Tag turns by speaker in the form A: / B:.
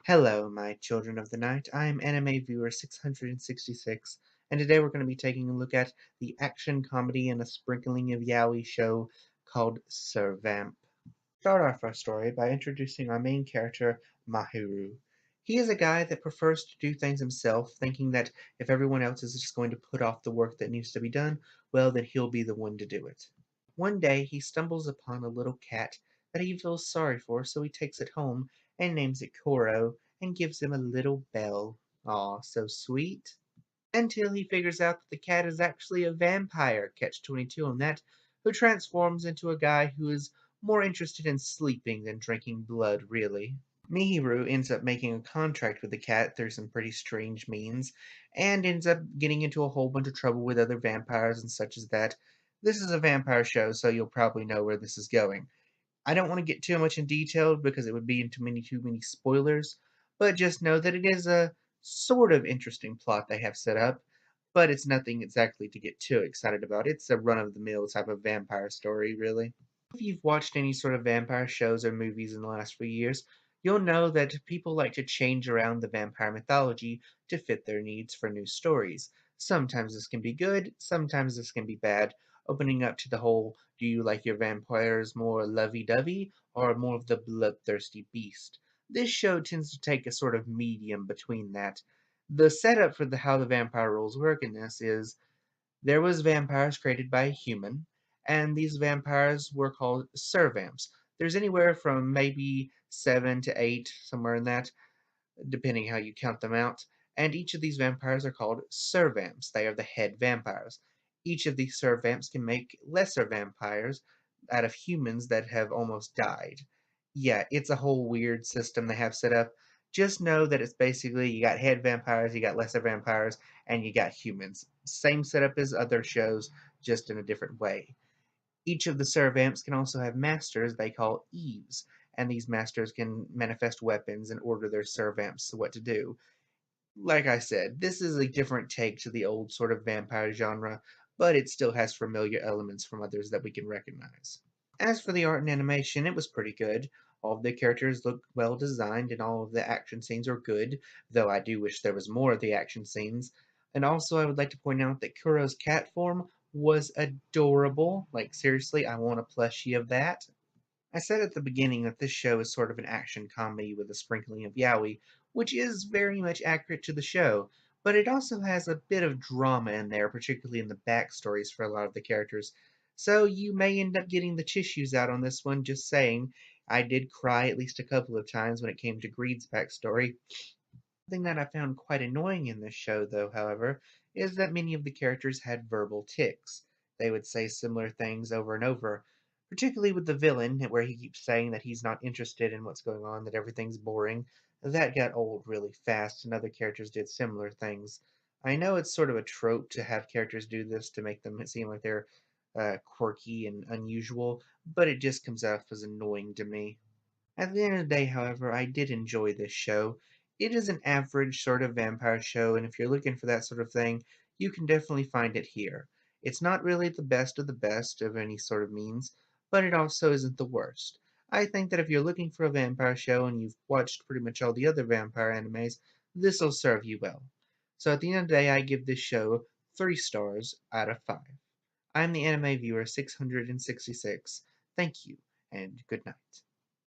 A: Hello, my children of the night. I'm anime viewer 666, and today we're going to be taking a look at the action comedy and a sprinkling of yaoi show called SERVAMP. Start off our story by introducing our main character, Mahiru. He is a guy that prefers to do things himself, thinking that if everyone else is just going to put off the work that needs to be done, well, then he'll be the one to do it. One day he stumbles upon a little cat that he feels sorry for, so he takes it home and names it Koro and gives him a little bell. Aw, so sweet. Until he figures out that the cat is actually a vampire, catch 22 on that, who transforms into a guy who is more interested in sleeping than drinking blood, really. Mihiru ends up making a contract with the cat through some pretty strange means, and ends up getting into a whole bunch of trouble with other vampires and such as that. This is a vampire show, so you'll probably know where this is going. I don't want to get too much in detail because it would be into too many spoilers, but just know that it is a sort of interesting plot they have set up, but it's nothing exactly to get too excited about. It's a run-of-the-mill type of vampire story, really. If you've watched any sort of vampire shows or movies in the last few years, you'll know that people like to change around the vampire mythology to fit their needs for new stories. Sometimes this can be good, sometimes this can be bad, opening up to the whole do you like your vampires more lovey-dovey or more of the bloodthirsty beast? This show tends to take a sort of medium between that. The setup for how the vampire rules work in this is there was vampires created by a human, and these vampires were called servamps. There's anywhere from maybe 7 to 8, somewhere in that, depending how you count them out. And each of these vampires are called servamps. They are the head vampires. Each of these servamps can make lesser vampires out of humans that have almost died. Yeah, it's a whole weird system they have set up. Just know that it's basically you got head vampires, you got lesser vampires, and you got humans. Same setup as other shows, just in a different way. Each of the servamps can also have masters they call Eves, and these masters can manifest weapons and order their servamps what to do. Like I said, this is a different take to the old sort of vampire genre, but it still has familiar elements from others that we can recognize. As for the art and animation, it was pretty good. All of the characters look well designed and all of the action scenes are good, though I do wish there was more of the action scenes. And also I would like to point out that Kuro's cat form was adorable. Like seriously, I want a plushie of that. I said at the beginning that this show is sort of an action comedy with a sprinkling of yaoi, which is very much accurate to the show, but it also has a bit of drama in there, particularly in the backstories for a lot of the characters. So you may end up getting the tissues out on this one, just saying. I did cry at least a couple of times when it came to Greed's backstory. Something that I found quite annoying in this show, though, however, is that many of the characters had verbal tics. They would say similar things over and over, particularly with the villain, where he keeps saying that he's not interested in what's going on, that everything's boring. That got old really fast, and other characters did similar things. I know it's sort of a trope to have characters do this to make them seem like they're quirky and unusual, but it just comes off as annoying to me. At the end of the day, however, I did enjoy this show. It is an average sort of vampire show, and if you're looking for that sort of thing, you can definitely find it here. It's not really the best of any sort of means, but it also isn't the worst. I think that if you're looking for a vampire show and you've watched pretty much all the other vampire animes, this'll serve you well. So at the end of the day, I give this show 3 stars out of 5. I'm the anime viewer 666. Thank you, and good night.